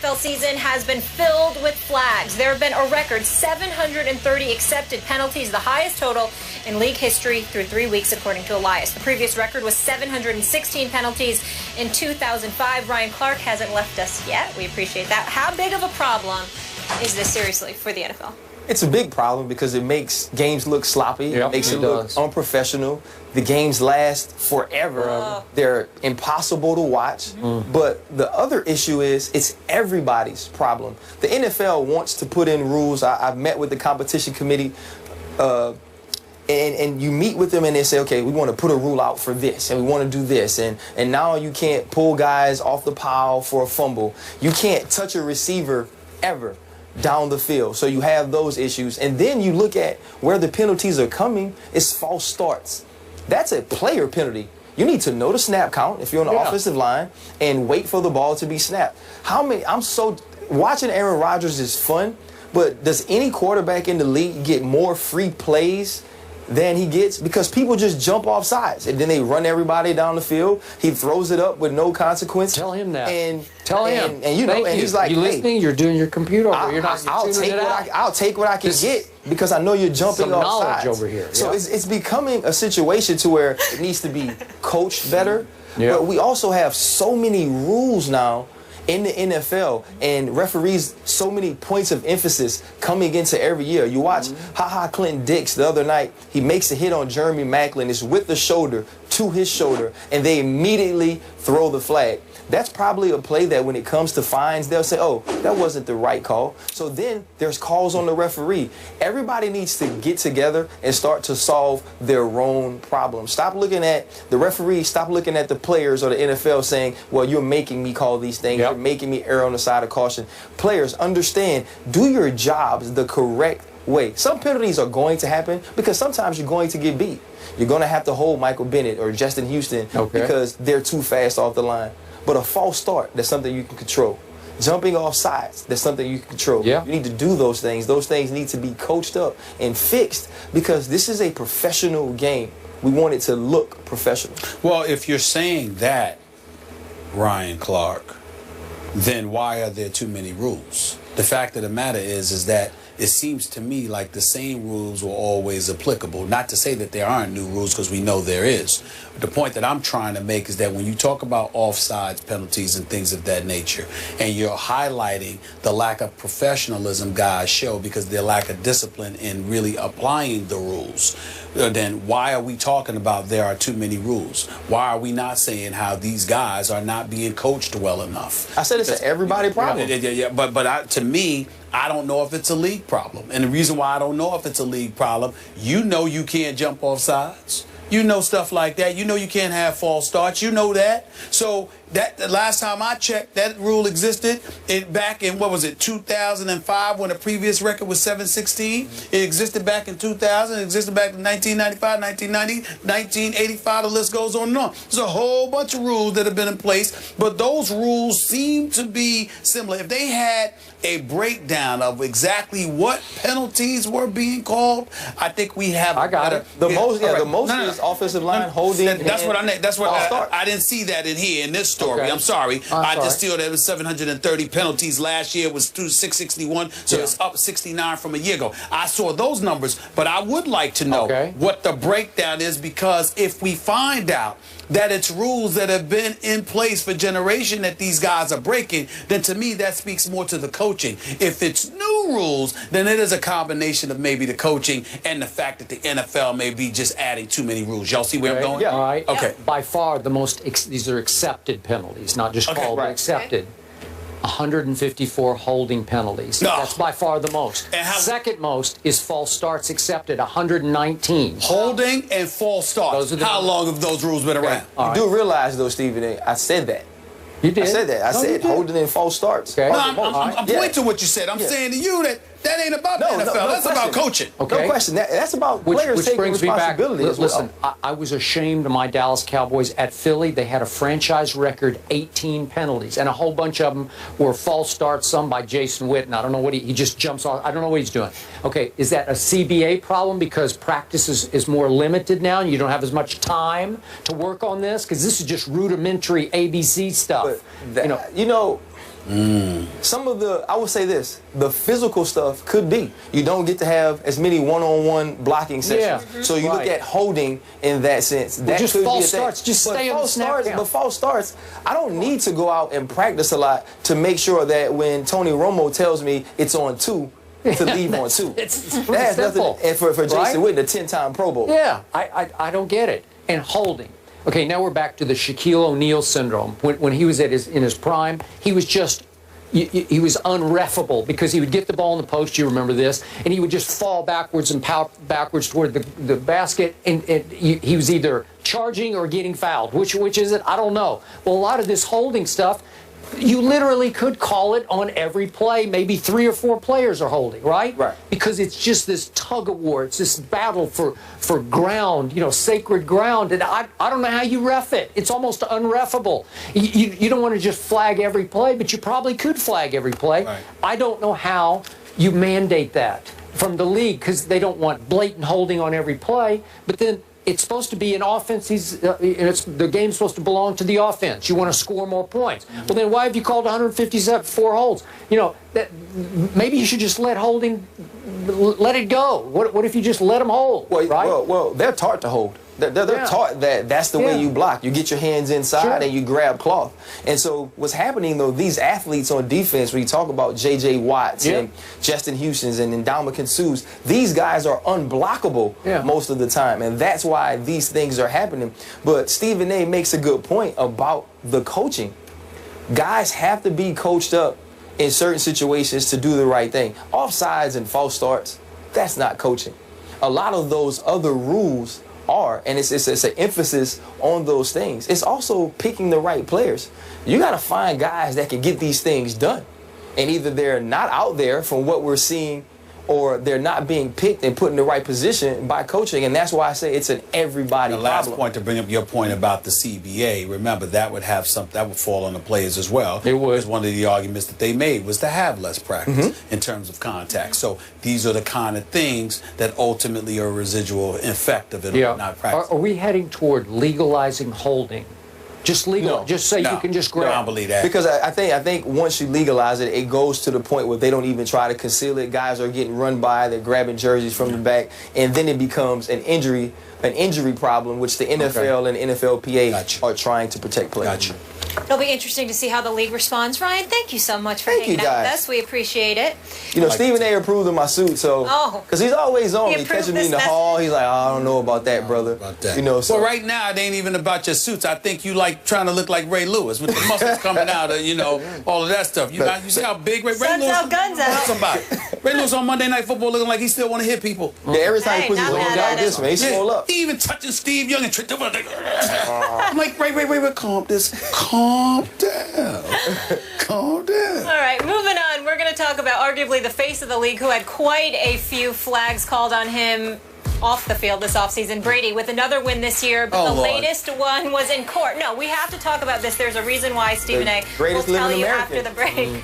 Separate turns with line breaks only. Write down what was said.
NFL season has been filled with flags. There have been a record 730 accepted penalties, the highest total in league history through 3 weeks, according to Elias. The previous record was 716 penalties in 2005. Ryan Clark hasn't left us yet. We appreciate that. How big of a problem is this, seriously, for the NFL?
It's a big problem because it makes games look sloppy.
Yep,
it makes it look unprofessional. The games last forever. They're impossible to watch. But the other issue is it's everybody's problem. The NFL wants to put in rules. I've met with the competition committee, and you meet with them and they say, okay, we want to put a rule out for this and we want to do this. And now you can't pull guys off the pile for a fumble. You can't touch a receiver ever down the field. So you have those issues. And then you look at where the penalties are coming, it's false starts. That's a player penalty. You need to know the snap count if you're on the offensive line and wait for the ball to be snapped. Watching Aaron Rodgers is fun, but does any quarterback in the league get more free plays than he gets? Because people just jump off sides and then they run everybody down the field. He throws it up with no consequence.
Tell him that.
Tell him. And you know, and he's like,
you listening? You're doing your computer over. You're not.
I'll take what I can get because I know you're jumping off sides.
Over here.
So it's becoming a situation to where it needs to be coached better. But we also have so many rules now in the NFL, and referees, so many points of emphasis coming into every year. You watch Clinton Dix the other night. He makes a hit on Jeremy Maclin. It's with the shoulder to his shoulder, and they immediately throw the flag. That's probably a play that when it comes to fines, they'll say, oh, that wasn't the right call. So then there's calls on the referee. Everybody needs to get together and start to solve their own problems. Stop looking at the referee, stop looking at the players or the NFL saying, well, you're making me call these things. You're making me err on the side of caution. Players, understand, do your jobs the correct way. Some penalties are going to happen because sometimes you're going to get beat. You're going to have to hold Michael Bennett or Justin Houston because they're too fast off the line. But a false start, that's something you can control. Jumping off sides, that's something you can control. You need to do those things. Those things need to be coached up and fixed because this is a professional game. We want it to look professional.
Well, if you're saying that, Ryan Clark, then why are there too many rules? The fact of the matter is that it seems to me like the same rules were always applicable. Not to say that there aren't new rules, because we know there is. But the point that I'm trying to make is that when you talk about offsides penalties and things of that nature, and you're highlighting the lack of professionalism guys show because their lack of discipline in really applying the rules, then why are we talking about there are too many rules? Why are we not saying how these guys are not being coached well enough?
I said it's an everybody problem.
But to me, I don't know if it's a league problem. And the reason why I don't know if it's a league problem, you know you can't jump off sides. You know stuff like that. You know you can't have false starts. You know that. So that the last time I checked, that rule existed back in, what was it, 2005, when the previous record was 716. It existed back in 2000. It existed back in 1995, 1990, 1985. The list goes on and on. There's a whole bunch of rules that have been in place, but those rules seem to be similar. If they had a breakdown of exactly what penalties were being called, I think we have.
I got it.
The most is offensive line holding.
That's what I didn't see that in here in this story. I'm sorry. I just feel that it was 730 penalties last year. It was 661, so it's up 69 from a year ago. I saw those numbers, but I would like to know what the breakdown is, because if we find out that it's rules that have been in place for generation that these guys are breaking, then to me that speaks more to the coaching. If it's new rules, then it is a combination of maybe the coaching and the fact that the NFL may be just adding too many rules. Y'all see where I'm going?
Yeah. All right.
Okay.
By far the most, these are accepted penalties, not just called, but accepted. 154 holding penalties. That's by far the most. And second most is false starts accepted, 119.
Holding and false starts. How long have those rules been around?
You do realize, though, Stephen, I said that.
You did?
I said that. I said holding and false starts.
No, I'm pointing to what you said. I'm saying to you that that ain't about the NFL. That's about coaching.
No question. That's about players taking responsibility as well.
Listen, I was ashamed of my Dallas Cowboys at Philly. They had a franchise record 18 penalties, and a whole bunch of them were false starts, some by Jason Witten. I don't know what he just jumps off. I don't know what he's doing. Okay, is that a CBA problem because practice is more limited now and you don't have as much time to work on this? Because this is just rudimentary ABC stuff.
But you know, Some of the, I would say this, the physical stuff could be. You don't get to have as many one-on-one blocking sessions. So you look at holding in that sense. That
just
could
false
be a thing.
starts. Just stay on the snap count.
But false starts, I don't need to go out and practice a lot to make sure that when Tony Romo tells me it's on 2, to leave on 2.
It's
That's
simple.
nothing. And for Jason Witten, a 10-time Pro Bowl.
Yeah, I don't get it. And holding. Okay, now we're back to the Shaquille O'Neal syndrome. When he was in his prime, he was just, he was unreffable because he would get the ball in the post, you remember this, and he would just fall backwards and power backwards toward the basket, and he was either charging or getting fouled. Which is it? I don't know. Well, a lot of this holding stuff, you literally could call it on every play. Maybe 3 or 4 players are holding, right?
Right.
Because it's just this tug of war. It's this battle for ground, sacred ground. And I don't know how you ref it. It's almost unreffable. You don't want to just flag every play, but you probably could flag every play.
Right.
I don't know how you mandate that from the league because they don't want blatant holding on every play. But then it's supposed to be an offense. The game's supposed to belong to the offense. You want to score more points. Well, then why have you called 154 holds? Maybe you should just let it go. What if you just let them hold?
Well,
right?
well, they're taught to hold. They're taught that that's the way you block. You get your hands inside and you grab cloth. And so what's happening, though, these athletes on defense, when you talk about J.J. Watts and Justin Houston's and Ndamukong Suh's, these guys are unblockable most of the time. And that's why these things are happening. But Stephen A. makes a good point about the coaching. Guys have to be coached up in certain situations to do the right thing. Offsides and false starts, that's not coaching. A lot of those other rules are, and it's an emphasis on those things. It's also picking the right players. You got to find guys that can get these things done. And either they're not out there from what we're seeing, or they're not being picked and put in the right position by coaching. And that's why I say it's an everybody problem.
The last point, to bring up your point about the CBA, remember that would fall on the players as well.
It would.
Because one of the arguments that they made was to have less practice in terms of contact. So these are the kind of things that ultimately are a residual effect of it not practicing.
Are we heading toward legalizing holding? Just legal, just so you can just grab.
No, I don't believe that.
Because I think once you legalize it, it goes to the point where they don't even try to conceal it. Guys are getting run by, they're grabbing jerseys from the back, and then it becomes an injury problem, which the NFL and NFLPA are trying to protect players.
Gotcha.
It'll be interesting to see how the league responds. Ryan, thank you so much for hanging out with us. We appreciate it.
Stephen A. approved of my suit, so because he's always on me, catching me in the hall. He's like, I don't know about that, brother. So
well, right now it ain't even about your suits. I think you like trying to look like Ray Lewis with the muscles coming out of all of that stuff. You see how big Ray Lewis?
Out, guns out.
Somebody. Ray Lewis on Monday Night Football looking like he still want to hit people.
Yeah, every time he puts his arms out this, man, he swole up.
He even touching Steve Young and tripped over. I'm like, Ray, calm down. Calm down.
All right, moving on. We're going to talk about arguably the face of the league who had quite a few flags called on him off the field this offseason. Brady with another win this year, but the latest one was in court. No, we have to talk about this. There's a reason why Stephen A. will tell you after the break.